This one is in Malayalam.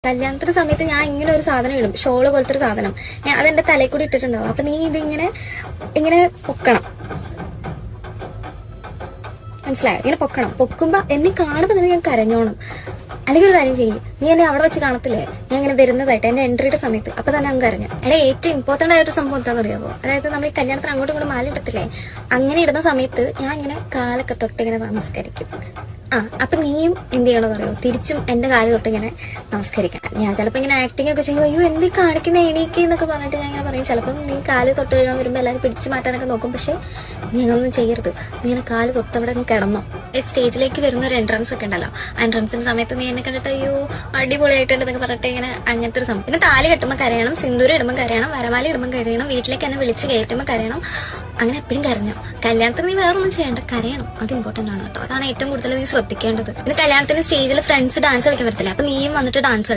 കല്യാണത്തിന്റെ സമയത്ത് ഞാൻ ഇങ്ങനെ ഒരു സാധനം ഇടും, ഷോള് പോലത്തെ ഒരു സാധനം. അതെന്റെ തലയിൽ കൂടി ഇട്ടിട്ടുണ്ടാവും. അപ്പൊ നീ ഇതിങ്ങനെ ഇങ്ങനെ പൊക്കണം, മനസ്സിലായോ? ഇങ്ങനെ പൊക്കണം. പൊക്കുമ്പോ എന്നെ കാണുമ്പോ തന്നെ ഞാൻ കരഞ്ഞോണം. അല്ലെങ്കിൽ ഒരു കാര്യം ചെയ്യും, നീ എന്നെ അവിടെ വെച്ച് കാണത്തില്ലേ, ഞാൻ ഇങ്ങനെ വരുന്നതായിട്ട് എന്റെ എൻട്രിയുടെ സമയത്ത്, അപ്പൊ തന്നെ അങ്ങ് കരഞ്ഞു. ഏറ്റവും ഇമ്പോർട്ടന്റ് ആയ ഒരു സംഭവം എന്താണെന്ന് അറിയാമോ? അതായത് നമ്മൾ ഈ കല്യാണത്തിന് അങ്ങോട്ടും ഇങ്ങോട്ടും മാല ഇടത്തില്ലേ, അങ്ങനെ ഇടുന്ന സമയത്ത് ഞാൻ ഇങ്ങനെ കാലൊക്കെ തൊട്ട് ഇങ്ങനെ നമസ്കരിക്കും. അപ്പൊ നീയും എന്ത് ചെയ്യണമെന്ന് അറിയോ? തിരിച്ചും എന്റെ കാല് തൊട്ട് ഇങ്ങനെ നമസ്കരിക്കണം. ഞാൻ ചിലപ്പോൾ ഇങ്ങനെ ആക്ടിങ് ഒക്കെ ചെയ്യും, അയ്യോ എന്ത് കാണിക്കുന്ന എണീക്ക് എന്നൊക്കെ പറഞ്ഞിട്ട് ഞാൻ ഇങ്ങനെ പറയും. ചിലപ്പം നീ കാല് തൊട്ട് കഴിയാൻ വരുമ്പോൾ എല്ലാവരും പിടിച്ച് മാറ്റാനൊക്കെ നോക്കും. പക്ഷെ നീ അങ്ങനൊന്നും ചെയ്യരുത്. നീ ഇങ്ങനെ കാല് തൊട്ടവിടെ കിടന്നോ. സ്റ്റേജിലേക്ക് വരുന്ന ഒരു എൻട്രൻസ് ഒക്കെ ഉണ്ടല്ലോ, എൻട്രൻസിന്റെ സമയത്ത് നീ എന്നെ കണ്ടിട്ട് അയ്യോ അടിപൊളിയായിട്ടുണ്ട് എന്നൊക്കെ പറഞ്ഞിട്ട് ഇങ്ങനെ അങ്ങനത്തെ ഒരു സംഭവം. പിന്നെ താലി കെട്ടുമ്പോൾ കരയണം, സിന്ദൂരം ഇടുമ്പോൾ കരയണം, വരമാല ഇടുമ്പോൾ കരയണം, വീട്ടിലേക്ക് എന്നെ വിളിച്ച് കയറ്റുമ്പോൾ കരയണം. അങ്ങനെ എപ്പോഴും കരഞ്ഞോ. കല്യാണത്തിന് നീ വേറൊന്നും ചെയ്യേണ്ട, കരയണം. അത് ഇമ്പോർട്ടന്റ് ആണ് കേട്ടോ. അതാണ് ഏറ്റവും കൂടുതൽ നീ ശ്രദ്ധിക്കേണ്ടത്. പിന്നെ കല്യാണത്തിന് സ്റ്റേജിൽ ഫ്രണ്ട്സ് ഡാൻസ് കളിക്കാൻ വരത്തില്ല, അപ്പൊ നീയും വന്നിട്ട് ഡാൻസ് കളിക്കും.